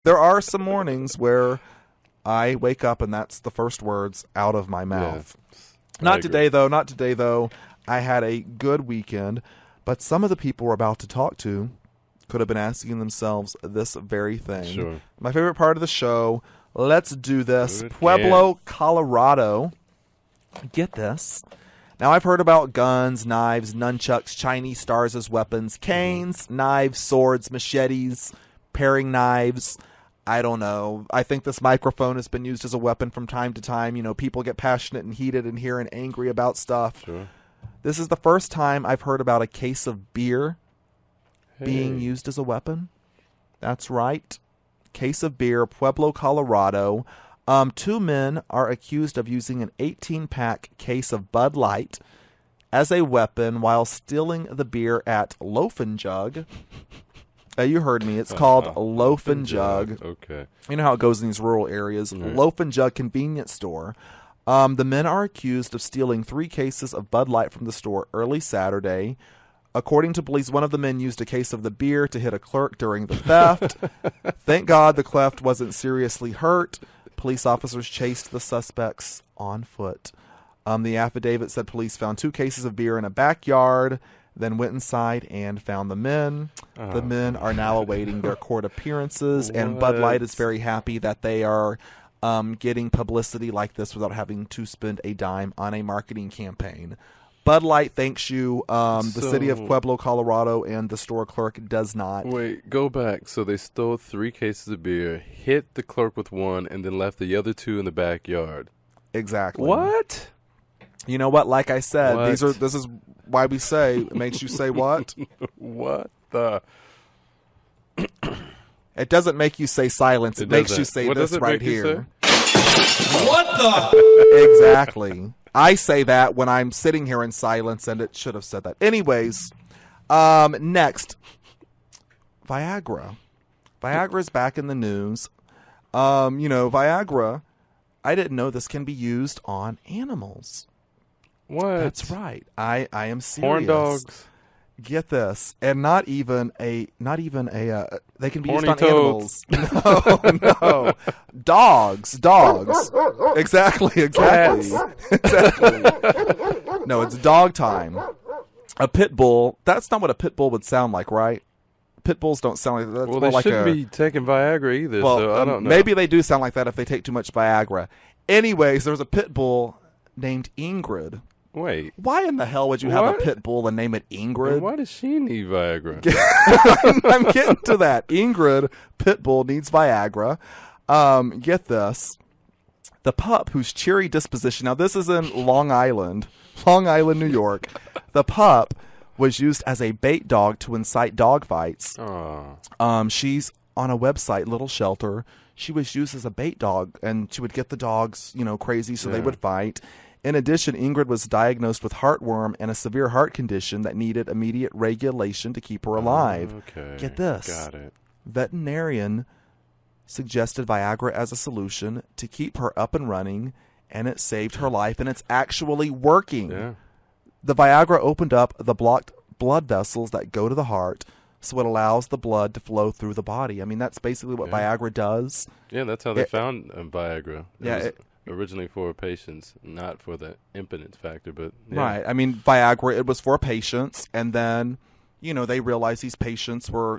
There are some mornings where I wake up and that's the first words out of my mouth. Yeah, Not today, though. I had a good weekend, but some of the people we're about to talk to could have been asking themselves this very thing. Sure. My favorite part of the show, let's do this. Good Pueblo, guess. Colorado. Get this. Now, I've heard about guns, knives, nunchucks, Chinese stars as weapons, canes, knives, swords, machetes, paring knives. I don't know. I think this microphone has been used as a weapon from time to time. You know, people get passionate and heated in here and angry about stuff. Sure. This is the first time I've heard about a case of beer being used as a weapon. That's right. Case of beer, Pueblo, Colorado. 2 men are accused of using an 18-pack case of Bud Light as a weapon while stealing the beer at Loaf and Jug. You heard me. It's called Loaf and Jug. Okay. You know how it goes in these rural areas. Right. Loaf and Jug convenience store. The men are accused of stealing 3 cases of Bud Light from the store early Saturday. According to police, one of the men used a case of the beer to hit a clerk during the theft. Thank God the clerk wasn't seriously hurt. Police officers chased the suspects on foot. The affidavit said police found 2 cases of beer in a backyard, then went inside and found the men. The men are now awaiting their court appearances, and Bud Light is very happy that they are getting publicity like this without having to spend a dime on a marketing campaign. Bud Light thanks you. The city of Pueblo, Colorado, and the store clerk does not. Wait, go back. So they stole 3 cases of beer, hit the clerk with 1, and then left the other 2 in the backyard. Exactly. What? You know what? Like I said, What? this is why we say it makes you say what? What the? It doesn't make you say silence. It makes doesn't. you say What this does it right make you here. What the? Exactly. I say that when I'm sitting here in silence, and it should have said that. Anyways, next, Viagra. Viagra's back in the news. Viagra, I didn't know this can be used on animals. What? That's right. I am serious. Horn dogs. Get this, and not even a. They can be Horny used on toads. animals. No, dogs. Exactly. No, it's dog time. A pit bull. That's not what a pit bull would sound like, right? Pit bulls don't sound like that. That's Well, more they like shouldn't be taking Viagra either, well, so I don't know. maybe they do sound like that if they take too much Viagra. Anyways, there's a pit bull named Ingrid. Wait. Why in the hell would you have What? a pit bull and name it Ingrid? And why does she need Viagra? I'm getting to that. Ingrid, pit bull, needs Viagra. Get this. The pup, whose cheery disposition, now this is in Long Island, New York. The pup was used as a bait dog to incite dog fights. Oh. She's on a website, Little Shelter. She was used as a bait dog, and she would get the dogs, crazy, so they would fight. In addition, Ingrid was diagnosed with heartworm and a severe heart condition that needed immediate regulation to keep her alive. Okay. Get this. Got it. Veterinarian suggested Viagra as a solution to keep her up and running, and it saved her life, and it's actually working. Yeah. The Viagra opened up the blocked blood vessels that go to the heart, so it allows the blood to flow through the body. I mean, that's basically what Viagra does. Yeah, that's how they found Viagra. It was originally for patients, not for the impotence factor, but Right. I mean, Viagra, it was for patients, and then, they realized these patients were,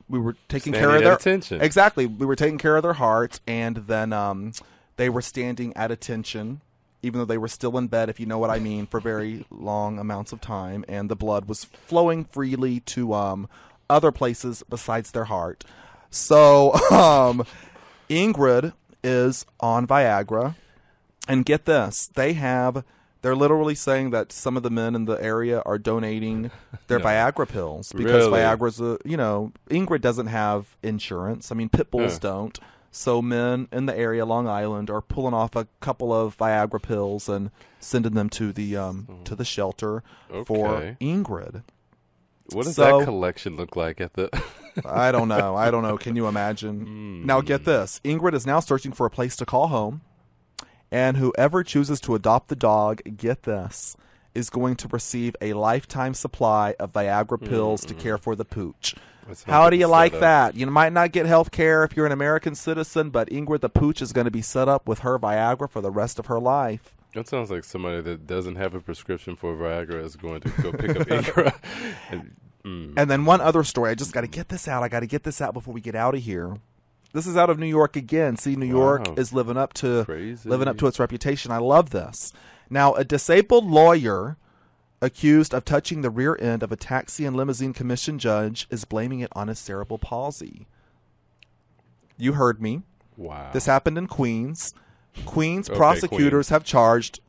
we were taking care of their attention. Exactly. We were taking care of their hearts, and then they were standing at attention, even though they were still in bed, if you know what I mean, for very long amounts of time, and the blood was flowing freely to other places besides their heart. So Ingrid is on Viagra, and get this, they're literally saying that some of the men in the area are donating their Viagra pills because Viagra's Ingrid doesn't have insurance. I mean, pit bulls don't. So men in the area, Long Island, are pulling off a couple of Viagra pills and sending them to the shelter for Ingrid. What does that collection look like at the... I don't know. Can you imagine? Now get this. Ingrid is now searching for a place to call home. And whoever chooses to adopt the dog, get this, is going to receive a lifetime supply of Viagra pills to care for the pooch. How do you like that? You might not get health care if you're an American citizen, but Ingrid the pooch is going to be set up with her Viagra for the rest of her life. That sounds like somebody that doesn't have a prescription for Viagra is going to go pick up Ingrid. And then one other story. I just got to get this out. I got to get this out before we get out of here. This is out of New York again. See, New York is living up to its reputation. I love this. Now, a disabled lawyer accused of touching the rear end of a taxi and limousine commission judge is blaming it on his cerebral palsy. You heard me. Wow. This happened in Queens. Queens prosecutors have charged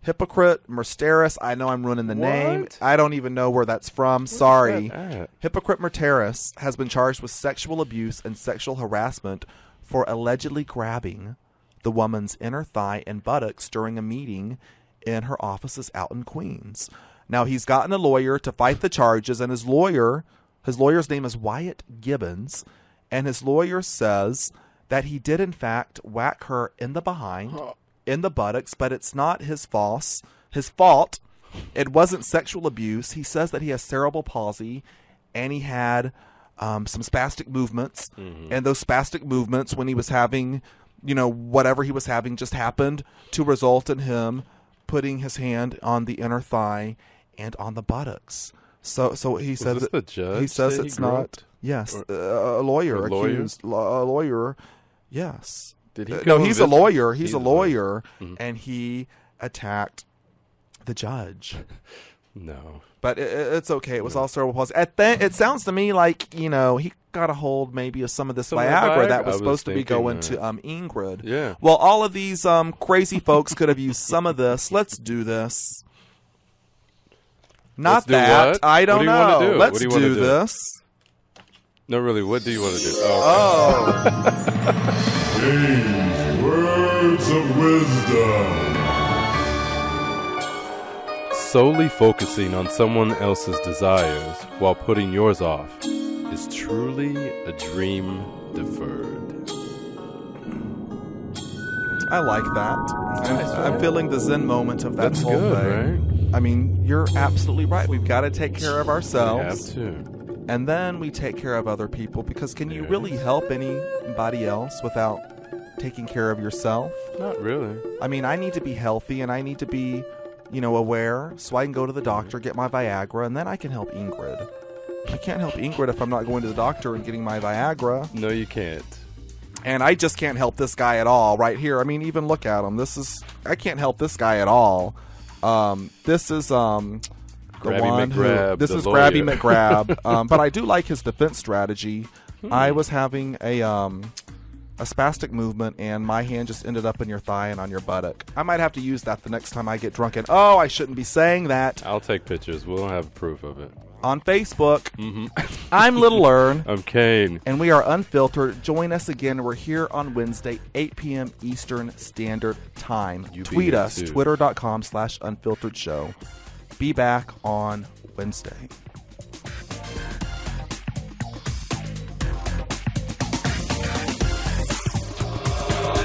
Hypocrite Merteris. I know I'm ruining the name. I don't even know where that's from. Sorry. Hypocrite Merteris has been charged with sexual abuse and sexual harassment for allegedly grabbing the woman's inner thigh and buttocks during a meeting in her offices out in Queens. Now, he's gotten a lawyer to fight the charges, and his lawyer's name is Wyatt Gibbons, and his lawyer says that he did, in fact, whack her in the behind, in the buttocks, but it's not his fault. It wasn't sexual abuse. He says that he has cerebral palsy, and he had some spastic movements, and those spastic movements, when he was having, whatever he was having, just happened to result in him putting his hand on the inner thigh and on the buttocks. So he says the judge he says it's not. Yes, a lawyer accused. A lawyer. Yes. Did he? No, he's a lawyer. He's a lawyer, and he attacked the judge. No, but it's okay. It was all cerebral palsy. It sounds to me like he got a hold maybe of some of this Viagra that was supposed to be going to Ingrid. Yeah. Well, all of these crazy folks could have used some of this. Let's do this. Not that. What? I don't know. Do? Let's do this. No, really. What do you want to do? Kaine's words of wisdom. Solely focusing on someone else's desires while putting yours off is truly a dream deferred. I like that. I'm feeling the Zen moment of that whole good, thing. Right? I mean, you're absolutely right. We've got to take care of ourselves. We have to. And then we take care of other people, because can you really help anybody else without taking care of yourself? Not really. I mean, I need to be healthy, and I need to be, aware, so I can go to the doctor, get my Viagra, and then I can help Ingrid. I can't help Ingrid if I'm not going to the doctor and getting my Viagra. No, you can't. And I just can't help this guy at all right here. I mean, even look at him. I can't help this guy at all. This is Grabby McGrab. But I do like his defense strategy. I was having a spastic movement, and my hand just ended up in your thigh and on your buttock. I might have to use that the next time I get drunk. And I shouldn't be saying that. I'll take pictures. We'll have proof of it. On Facebook, I'm Little Ern. I'm Kaine. And we are Unfiltered. Join us again. We're here on Wednesday, 8 p.m. Eastern Standard Time. Tweet us, twitter.com/Unfiltered Show. Be back on Wednesday.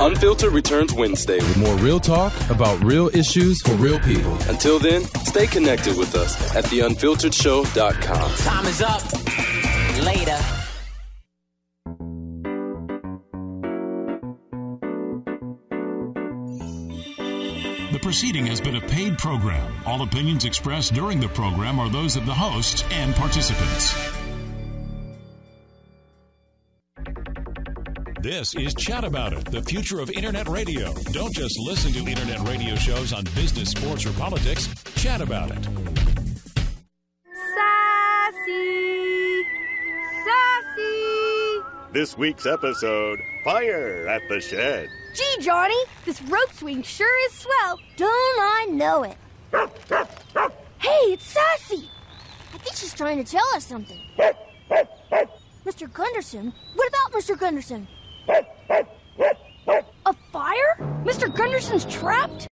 Unfiltered returns Wednesday with more real talk about real issues for real people. Until then, stay connected with us at theunfilteredshow.com. Time is up. Later. The proceeding has been a paid program. All opinions expressed during the program are those of the host and participants. This is Chat About It, the future of Internet radio. Don't just listen to Internet radio shows on business, sports, or politics. Chat about it. Sassy! Sassy! This week's episode, Fire at the Shed. Gee, Johnny, this rope swing sure is swell. Don't I know it? Hey, it's Sassy! I think she's trying to tell us something. Mr. Gunderson? What about Mr. Gunderson? A fire? Mr. Gunderson's trapped?